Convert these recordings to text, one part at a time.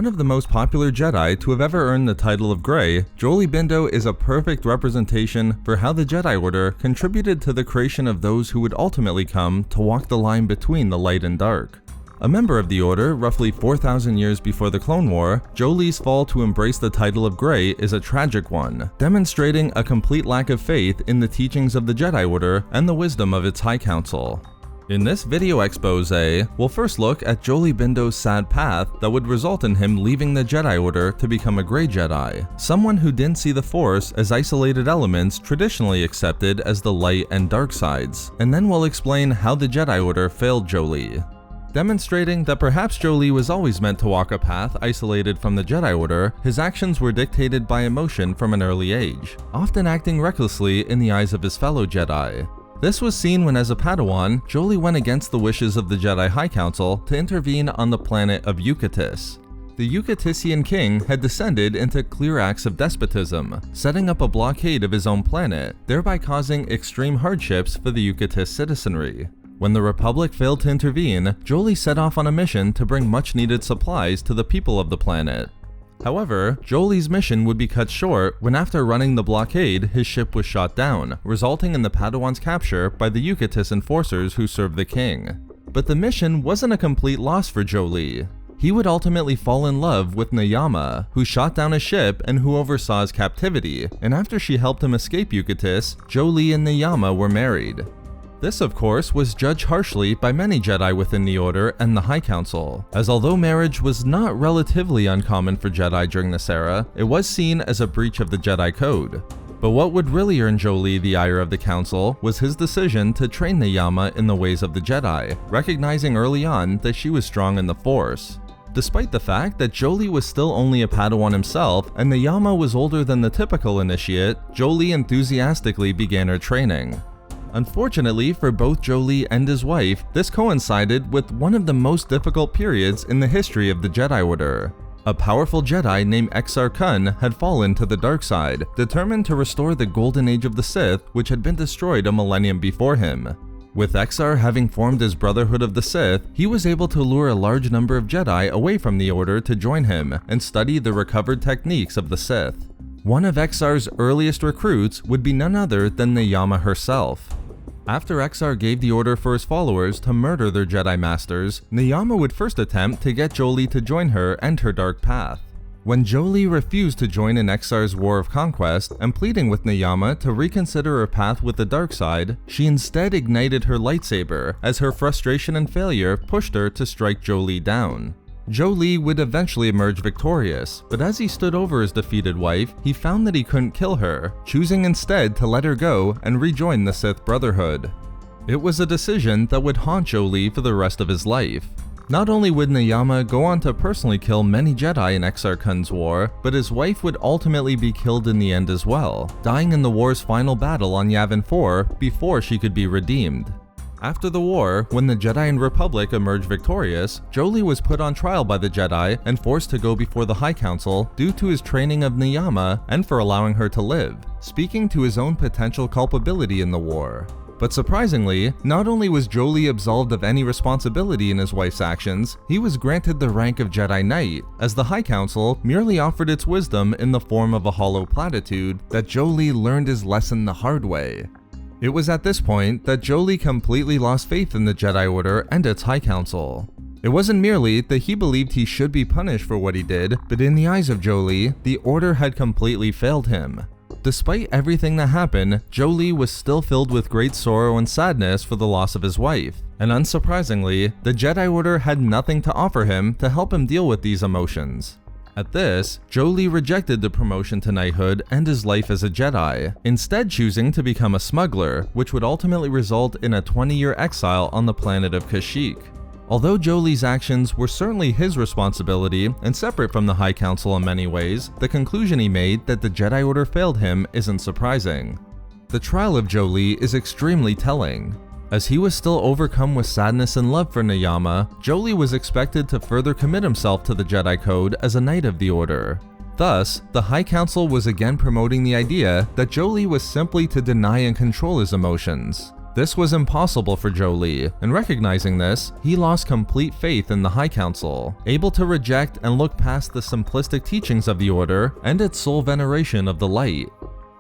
One of the most popular Jedi to have ever earned the title of Grey, Jolee Bindo is a perfect representation for how the Jedi Order contributed to the creation of those who would ultimately come to walk the line between the light and dark. A member of the Order roughly 4,000 years before the Clone War, Jolee's fall to embrace the title of Grey is a tragic one, demonstrating a complete lack of faith in the teachings of the Jedi Order and the wisdom of its High Council. In this video expose, we'll first look at Jolee Bindo's sad path that would result in him leaving the Jedi Order to become a Grey Jedi, someone who didn't see the Force as isolated elements traditionally accepted as the light and dark sides, and then we'll explain how the Jedi Order failed Jolee. Demonstrating that perhaps Jolee was always meant to walk a path isolated from the Jedi Order, his actions were dictated by emotion from an early age, often acting recklessly in the eyes of his fellow Jedi. This was seen when, as a Padawan, Jolee went against the wishes of the Jedi High Council to intervene on the planet of Eucatisse. The Eucatissian king had descended into clear acts of despotism, setting up a blockade of his own planet, thereby causing extreme hardships for the Eucatisse citizenry. When the Republic failed to intervene, Jolee set off on a mission to bring much-needed supplies to the people of the planet. However, Jolee's mission would be cut short when, after running the blockade, his ship was shot down, resulting in the Padawan's capture by the Eucatisse enforcers who served the king. But the mission wasn't a complete loss for Jolee. He would ultimately fall in love with Nayama, who shot down his ship and who oversaw his captivity, and after she helped him escape Eucatisse, Jolee and Nayama were married. This, of course, was judged harshly by many Jedi within the Order and the High Council, as although marriage was not relatively uncommon for Jedi during this era, it was seen as a breach of the Jedi Code. But what would really earn Jolee the ire of the Council was his decision to train Nayama in the ways of the Jedi, recognizing early on that she was strong in the Force. Despite the fact that Jolee was still only a Padawan himself and Nayama was older than the typical initiate, Jolee enthusiastically began her training. Unfortunately for both Jolee and his wife, this coincided with one of the most difficult periods in the history of the Jedi Order. A powerful Jedi named Exar Kun had fallen to the dark side, determined to restore the Golden Age of the Sith, which had been destroyed a millennium before him. With Exar having formed his Brotherhood of the Sith, he was able to lure a large number of Jedi away from the Order to join him and study the recovered techniques of the Sith. One of Exar's earliest recruits would be none other than Nayama herself. After Exar gave the order for his followers to murder their Jedi Masters, Nayama would first attempt to get Jolee to join her and her dark path. When Jolee refused to join in Exar's war of conquest and pleading with Nayama to reconsider her path with the dark side, she instead ignited her lightsaber as her frustration and failure pushed her to strike Jolee down. Jolee would eventually emerge victorious, but as he stood over his defeated wife, he found that he couldn't kill her, choosing instead to let her go and rejoin the Sith Brotherhood. It was a decision that would haunt Jolee for the rest of his life. Not only would Nayama go on to personally kill many Jedi in Exar Kun's war, but his wife would ultimately be killed in the end as well, dying in the war's final battle on Yavin 4 before she could be redeemed. After the war, when the Jedi and Republic emerged victorious, Jolee was put on trial by the Jedi and forced to go before the High Council due to his training of Nayama and for allowing her to live, speaking to his own potential culpability in the war. But surprisingly, not only was Jolee absolved of any responsibility in his wife's actions, he was granted the rank of Jedi Knight, as the High Council merely offered its wisdom in the form of a hollow platitude that Jolee learned his lesson the hard way. It was at this point that Jolee completely lost faith in the Jedi Order and its High Council. It wasn't merely that he believed he should be punished for what he did, but in the eyes of Jolee, the Order had completely failed him. Despite everything that happened, Jolee was still filled with great sorrow and sadness for the loss of his wife, and unsurprisingly, the Jedi Order had nothing to offer him to help him deal with these emotions. At this, Jolee rejected the promotion to knighthood and his life as a Jedi, instead choosing to become a smuggler, which would ultimately result in a 20-year exile on the planet of Kashyyyk. Although Jolee's actions were certainly his responsibility and separate from the High Council in many ways, the conclusion he made that the Jedi Order failed him isn't surprising. The trial of Jolee is extremely telling. As he was still overcome with sadness and love for Nayama, Jolee was expected to further commit himself to the Jedi Code as a Knight of the Order. Thus, the High Council was again promoting the idea that Jolee was simply to deny and control his emotions. This was impossible for Jolee, and recognizing this, he lost complete faith in the High Council, able to reject and look past the simplistic teachings of the Order and its sole veneration of the light.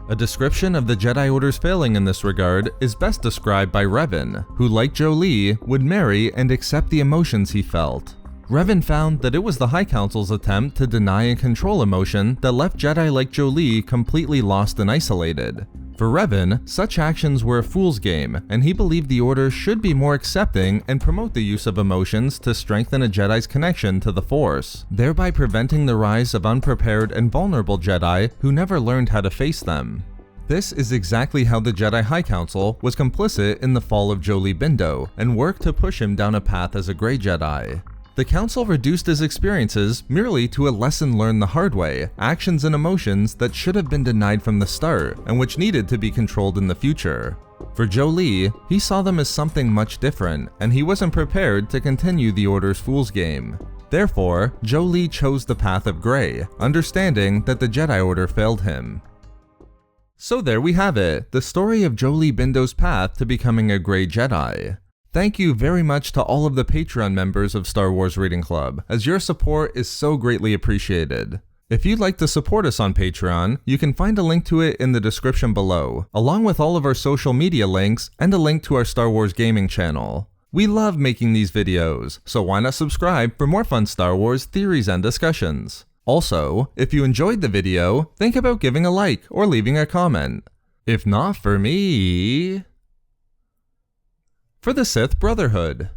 A description of the Jedi Order's failing in this regard is best described by Revan, who, like Jolee, would marry and accept the emotions he felt. Revan found that it was the High Council's attempt to deny and control emotion that left Jedi like Jolee completely lost and isolated. For Revan, such actions were a fool's game, and he believed the Order should be more accepting and promote the use of emotions to strengthen a Jedi's connection to the Force, thereby preventing the rise of unprepared and vulnerable Jedi who never learned how to face them. This is exactly how the Jedi High Council was complicit in the fall of Jolee Bindo and worked to push him down a path as a Grey Jedi. The Council reduced his experiences merely to a lesson learned the hard way, actions and emotions that should have been denied from the start and which needed to be controlled in the future. For Jolee, he saw them as something much different, and he wasn't prepared to continue the Order's fool's game. Therefore, Jolee chose the path of Grey, understanding that the Jedi Order failed him. So there we have it, the story of Jolee Bindo's path to becoming a Grey Jedi. Thank you very much to all of the Patreon members of Star Wars Reading Club, as your support is so greatly appreciated. If you'd like to support us on Patreon, you can find a link to it in the description below, along with all of our social media links and a link to our Star Wars gaming channel. We love making these videos, so why not subscribe for more fun Star Wars theories and discussions. Also, if you enjoyed the video, think about giving a like or leaving a comment. If not for me... For the Sith Brotherhood.